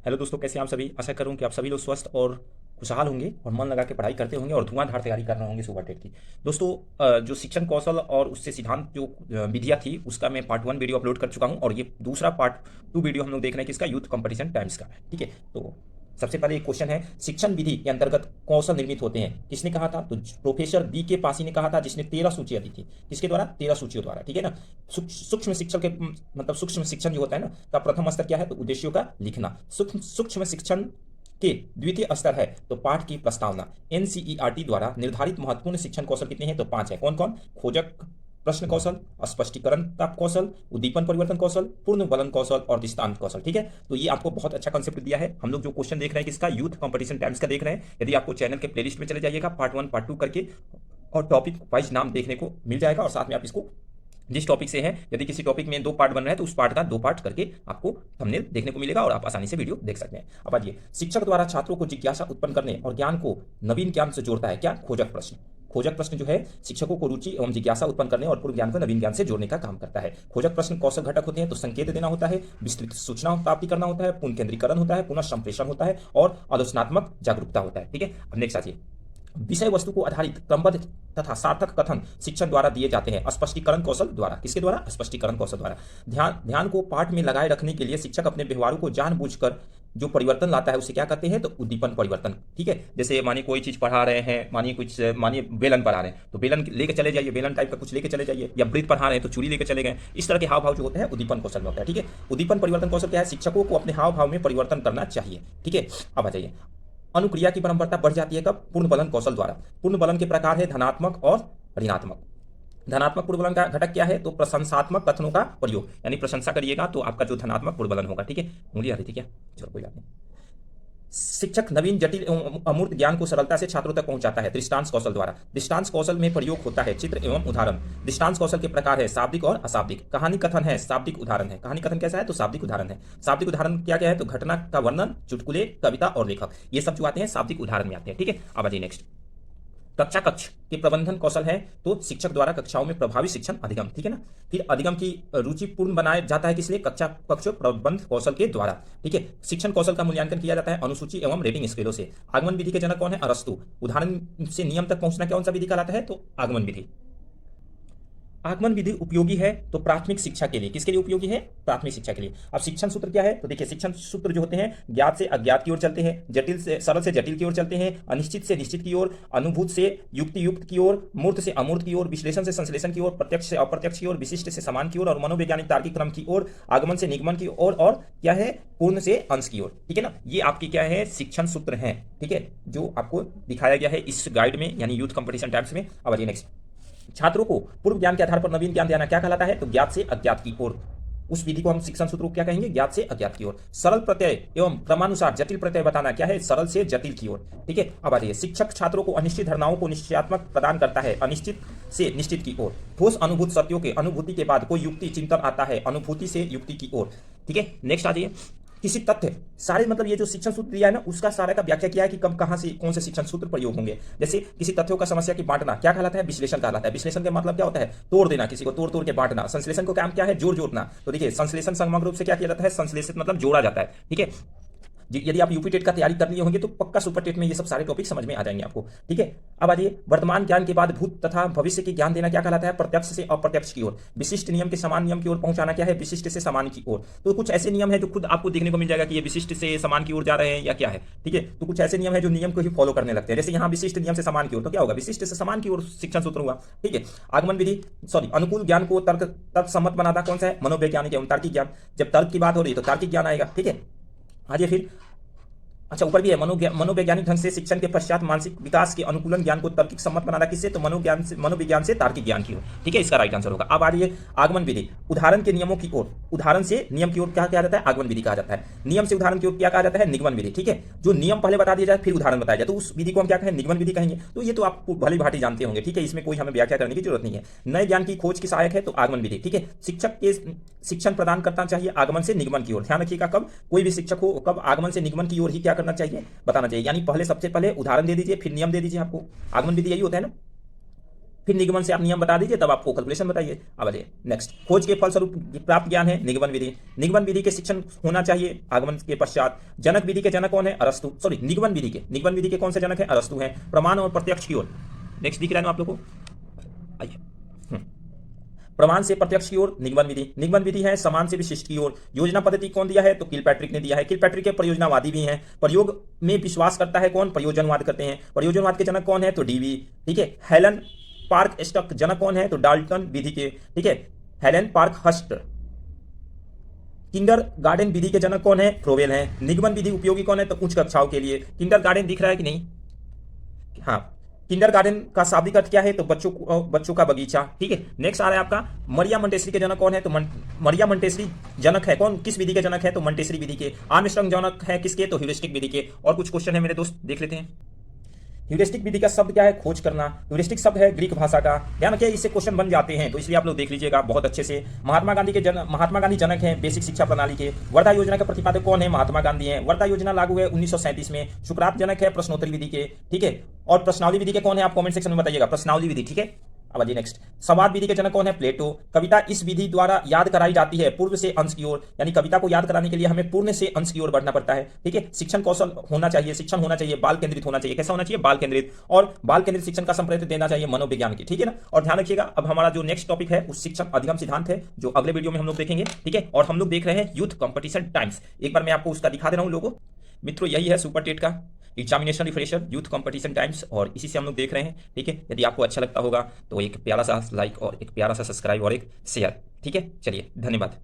Hello दोस्तों, कैसे हैं आप सभी। आशा करूं कि आप सभी लोग स्वस्थ और खुशहाल होंगे और मन लगा के पढ़ाई करते होंगे और धुआंधार तैयारी कर रहे होंगे सुपर टेट की। दोस्तों, जो शिक्षण कौशल और उससे सिद्धांत जो विधियाँ थी उसका मैं पार्ट 1 वीडियो अपलोड कर चुका हूं और ये दूसरा पार्ट 2 वीडियो हम लोग देख रहे हैं किसका, यूथ कंपटीशन टाइम्स का। ठीक है, तो सबसे पहले एक क्वेश्चन है, शिक्षण विधि के अंतर्गत कौशल निर्मित होते हैं, किसने कहा था? तो प्रोफेसर बी के पासी ने कहा था, जिसने 13 सूचियां दी थी। किसके द्वारा? 13 सूचियों द्वारा। ठीक है ना। सूक्ष्म शिक्षण के मतलब सूक्ष्म शिक्षण जो होता है ना, का प्रथम स्तर क्या है? तो उद्देश्यों का लिखना। सूक्ष्म शिक्षण के द्वितीय स्तर है तो पाठ की प्रस्तावना। एनसीईआरटी द्वारा निर्धारित महत्वपूर्ण शिक्षण कौशल कितने हैं? तो 5 है। कौन कौन? खोजक प्रश्न कौशल, स्पष्टीकरण का कौशल, उद्दीपन परिवर्तन कौशल, पूर्ण वलन कौशल और दृष्टांत कौशल। ठीक है, तो ये आपको बहुत अच्छा कंसेप्ट दिया है। हम लोग जो क्वेश्चन देख रहे हैं किसका, यूथ कंपटीशन टाइम्स का देख रहे हैं। यदि आपको चैनल के प्लेलिस्ट में चले जाइएगा, पार्ट 1 पार्ट 2 करके और टॉपिक वाइज नाम देखने को मिल जाएगा और साथ में आप इसको जिस टॉपिक से है, यदि किसी टॉपिक में 2 पार्ट बन रहा है तो उस पार्ट का 2 पार्ट करके आपको थंबनेल देखने को मिलेगा और आप आसानी से वीडियो देख सकते हैं। अब आइए, शिक्षक द्वारा छात्रों को जिज्ञासा उत्पन्न करने और ज्ञान को नवीन ज्ञान से जोड़ता है क्या? खोजक प्रश्न। खोजक प्रश्न जो है शिक्षकों को रुचि एवं जिज्ञासा उत्पन्न करने और पूर्व ज्ञान को नवीन ज्ञान से जोड़ने का काम करता है। खोजक प्रश्न कौशल घटक होते हैं तो संकेत देना होता है, विस्तृत सूचना प्राप्ति करना होता है, पूर्ण केंद्रीकरण होता है, पुनः संप्रेषण होता है और आलोचनात्मक जागरूकता होता है। ठीक है, अब नेक्स्ट आइए, विषय वस्तु को आधारित क्रमबद्ध तथा सार्थक कथन शिक्षण द्वारा दिए जाते हैं, स्पष्टीकरण कौशल द्वारा। किसके द्वारा? स्पष्टीकरण कौशल द्वारा। ध्यान को पाठ में लगाए रखने के लिए शिक्षक अपने व्यवहारों को जानबूझकर जो परिवर्तन लाता है उसे क्या कहते हैं? तो उद्दीपन परिवर्तन। ठीक है, जैसे मानिए कोई चीज पढ़ा रहे हैं, मानिए बेलन पढ़ा रहे हैं तो बेलन लेके चले जाइए, बेलन टाइप का कुछ लेके चले जाइए, या वृत्त पढ़ा रहे हैं तो चूड़ी लेके चले गए। इस तरह के हाव भाव जो होते हैं उद्दीपन कौशल में होता है। ठीक है, उद्दीपन परिवर्तन कौशल क्या है? शिक्षकों को अपने हाव भाव में परिवर्तन करना चाहिए। ठीक है, अब आ जाइए, अनुक्रिया की परंपरता बढ़ जाती है कब? पूर्ण बलन कौशल द्वारा। पूर्ण बलन के प्रकार है धनात्मक और ऋणात्मक। धनात्मक पूर्ण बलन का घटक क्या है? तो प्रशंसात्मक कथनों का प्रयोग, यानी प्रशंसा करिएगा तो आपका जो धनात्मक पूर्ण बलन होगा। ठीक है, उंगली आ रही थी क्या? चलो कोई बात नहीं। शिक्षक नवीन जटिल एवं अमूर्त ज्ञान को सरलता से छात्रों तक पहुंचाता है दृष्टांत कौशल द्वारा। दृष्टांत कौशल में प्रयोग होता है चित्र एवं उदाहरण। दृष्टांत कौशल के प्रकार है शाब्दिक और अशाब्दिक। कहानी कथन है, शाब्दिक उदाहरण है। कहानी कथन कैसा है? तो शाब्दिक उदाहरण है। शाब्दिक उदाहरण क्या क्या है? तो घटना का वर्णन, चुटकुले, कविता और लेखक, ये सब जो आते हैं शाब्दिक उदाहरण में आते हैं। ठीक है, अब आइए नेक्स्ट, कक्षा कक्ष के प्रबंधन कौशल है तो शिक्षक द्वारा कक्षाओं में प्रभावी शिक्षण अधिगम। ठीक है ना, फिर अधिगम की रुचिपूर्ण बनाया जाता है किसलिए? कक्षा कक्ष प्रबंध कौशल के द्वारा। ठीक है, शिक्षण कौशल का मूल्यांकन किया जाता है अनुसूची एवं रेटिंग स्केलों से। आगमन विधि के जनक कौन है? अरस्तु। उदाहरण से नियम तक पहुंचना कौन सा विधि कहलाता है? तो आगमन विधि। आगमन विधि उपयोगी है तो प्राथमिक शिक्षा के लिए। किसके लिए उपयोगी है? प्राथमिक शिक्षा के लिए। अब शिक्षण सूत्र क्या है? तो देखिए, शिक्षण सूत्र जो होते हैं ज्ञात से अज्ञात की ओर चलते हैं, जटिल से सरल से जटिल की ओर चलते हैं, अनिश्चित से निश्चित की ओर, अनुभूत से युक्त की ओर, मूर्त से अमूर्त की ओर, विश्लेषण से संश्लेषण की ओर, प्रत्यक्ष से अप्रत्यक्ष की ओर, विशिष्ट से समान की ओर और मनोवैज्ञानिक तार्किक क्रम की ओर, आगमन से निगमन की ओर और क्या है? पूर्ण से अंश की ओर। ठीक है ना, ये आपकी क्या है? शिक्षण सूत्र हैं। ठीक है, जो आपको दिखाया गया है इस गाइड में, यानी यूथ कंपटीशन टाइम्स में। अब आइए नेक्स्ट, छात्रों को पूर्व ज्ञान के आधार पर नवीन ज्ञान देना क्या कहलाता है? तो ज्ञात से अज्ञात की ओर। उस विधि को हम शिक्षण सूत्र को क्या कहेंगे? ज्ञात से अज्ञात की ओर। सरल प्रत्यय एवं क्रमानुसार जटिल प्रत्यय बताना क्या है? सरल से जटिल की ओर। ठीक है, अब आइए, शिक्षक छात्रों को अनिश्चित धारणाओं को निश्चयात्मक प्रदान करता है, अनिश्चित से निश्चित की ओर। ठोस अनुभूत सत्यों के अनुभूति के बाद कोई युक्ति चिंतन आता है, अनुभूति से युक्ति की ओर। ठीक है, नेक्स्ट आ जाइए, किसी तथ्य सारे मतलब ये जो शिक्षण सूत्र दिया है ना उसका सारा का व्याख्या किया है कि कब कहां से कौन से शिक्षण सूत्र प्रयोग होंगे। जैसे किसी तथ्यों का समस्या की बांटना क्या कहलाता है? विश्लेषण कहलाता है। विश्लेषण का मतलब क्या होता है? तोड़ देना, किसी को तोड़ तोड़ के बांटना। संश्लेषण को काम क्या है? जोड़ जोड़ना। तो देखिए, संश्लेषण समग्र रूप से क्या किया जाता है? संश्लेषित मतलब जोड़ा जाता है। ठीक है, यदि आप यूपी टेट का तैयारी कर लिए होंगे तो पक्का सुपर टेट में ये सब सारे टॉपिक समझ में आ जाएंगे आपको। ठीक है, अब आइए, वर्तमान ज्ञान के बाद भूत तथा भविष्य की ज्ञान देना क्या कहलाता है? प्रत्यक्ष से अप्रत्यक्ष की ओर। विशिष्ट नियम के समान नियम की ओर पहुंचाना क्या है? विशिष्ट से समान की ओर। तो कुछ ऐसे नियम है जो खुद आपको देखने को मिल जाएगा कि ये विशिष्ट से समान की ओर जा रहे हैं या क्या है। ठीक है, तो कुछ ऐसे नियम है जो नियम को ही फॉलो करने लगते हैं। जैसे यहाँ विशिष्ट नियम से समान की ओर, तो क्या होगा? विशिष्ट से समान की ओर शिक्षण सूत्र हुआ। ठीक है, आगमन विधि अनुकूल ज्ञान को तर्क सम्मत बनाता कौन सा है? मनोवैज्ञानिक एवं तार्किक ज्ञान। जब तर्क की बात हो रही है तो तार्किक ज्ञान आएगा। ठीक है, आइए फिर, अच्छा ऊपर भी है, मनोवैज्ञानिक ढंग से शिक्षण के पश्चात मानसिक विकास के अनुकूलन ज्ञान को तार्किक सम्मत बनाना किससे? तो मनोविज्ञान से तार्किक ज्ञान की ओर। ठीक है, इसका राइट आंसर होगा। अब आ रही है आगमन विधि, उदाहरण के नियमों की ओर। उदाहरण से नियम की ओर क्या कहा जाता है? आगमन विधि कहा जाता है। नियम से उदाहरण की ओर क्या कहा जाता है? निगमन विधि। ठीक है, जो नियम पहले बता दिया जाए फिर उदाहरण बताया जाए तो उस विधि को हम क्या कहें? निगमन विधि कहेंगे। तो ये तो आप भली भांति जानते होंगे। ठीक है, इसमें कोई हमें व्याख्या करने की जरूरत नहीं है। नए ज्ञान की खोज की सहायक है तो आगमन विधि। ठीक है, शिक्षक के शिक्षण प्रदान करना चाहिए आगमन से निगमन की ओर। ध्यान रखिएगा, कब कोई भी शिक्षक हो कब आगमन से निगमन की ओर ही क्या करना चाहिए? बताना चाहिए। यानी पहले सबसे पहले उदाहरण दे दीजिए फिर नियम दे दीजिए। आपको आगमन विधि यही होता है ना। फिर निगमन से आप नियम बता दीजिए, तब आपको कैलकुलेशन बताइए। अब आइए नेक्स्ट, खोज के फलस्वरूप प्राप्त ज्ञान है निगमन विधि। निगमन विधि के शिक्षण होना चाहिए आगमन के पश्चात। जनक विधि के जनक कौन है? अरस्तु। सॉरी, निगमन विधि के कौन से जनक है? अरस्तु हैं। प्रमाण और प्रत्यक्ष की ओर, नेक्स्ट दिख रहा है ना आप लोगों को, आइए। प्रमाण से प्रत्यक्ष की ओर निगमन विधि। निगमन विधि है समान से विशिष्ट की ओर। योजना पद्धति कौन दिया है? तो किलपैट्रिक ने दिया है। किलपैट्रिक के प्रयोजनावादी भी हैं। प्रयोग में विश्वास करता है कौन? प्रयोजनवाद करते हैं। प्रयोजनवाद के जनक कौन है? तो डीवी। ठीक है। हेलन पार्क स्टक जनक कौन है? तो डाल्टन विधि के। ठीक है। Helen park हस्ट। किंडर गार्डन विधि के जनक कौन है? फ्रोवेल हैं। निगमन विधि उपयोगी कौन है? तो उच्च कक्षाओं के लिए। किंडर गार्डन दिख रहा है कि नहीं? हाँ, किंडर गार्डन का शाब्दिक अर्थ क्या है? तो बच्चों का बगीचा। ठीक है। नेक्स्ट आ रहा है आपका, मरिया मंटेसरी के जनक कौन है? तो मरिया मंटेसरी जनक है कौन? किस विधि के जनक है? तो मंटेसरी विधि के। आर्मस्ट्रांग जनक है किसके? तो ह्यूरिस्टिक विधि के। और कुछ क्वेश्चन है मेरे दोस्त, देख लेते हैं। ह्यूरिस्टिक विधि का शब्द क्या है? खोज करना। ह्यूरिस्टिक शब्द है ग्रीक भाषा का, ध्यान रखिए, इससे क्वेश्चन बन जाते हैं, तो इसलिए आप लोग देख लीजिएगा बहुत अच्छे से। महात्मा गांधी जनक हैं बेसिक शिक्षा प्रणाली के। वर्धा योजना के प्रतिपादक कौन है? महात्मा गांधी हैं। वर्धा योजना लागू है 1937 में। सुकरात जनक है प्रश्नोत्तरी विधि के। ठीक है। और प्रश्नावली विधि के कौन है? आप कमेंट सेक्शन में बताइएगा, प्रश्नावली विधि। ठीक है। अब आइए नेक्स्ट, संवाद विधि के जनक कौन है? प्लेटो। कविता इस विधि द्वारा याद कराई जाती है पूर्व से अंश की ओर, यानी कविता को याद कराने के लिए हमें पूर्ण से अंश की ओर बढ़ना पड़ता है। ठीक है। शिक्षण कौशल होना चाहिए, शिक्षण होना चाहिए बाल केंद्रित होना चाहिए। कैसा होना चाहिए? बाल केंद्रित। और बाल केंद्रित शिक्षण का संप्रेरित देना चाहिए मनोविज्ञान की। ठीक है ना। और ध्यान रखिएगा, अब हमारा जो नेक्स्ट टॉपिक है उस शिक्षण अधिगम सिद्धांत है, जो अगले वीडियो में हम लोग देखेंगे। ठीक है। और हम लोग देख रहे हैं यूथ कंपटीशन टाइम्स। एक बार मैं आपको उसका दिखा दे रहा हूं लोगों। मित्रों, यही है सुपर टेट का examination refresher youth competition times, और इसी से हम लोग देख रहे हैं। ठीक है। यदि आपको अच्छा लगता होगा तो एक प्यारा सा लाइक और एक प्यारा सा सब्सक्राइब और एक शेयर। ठीक है। चलिए, धन्यवाद।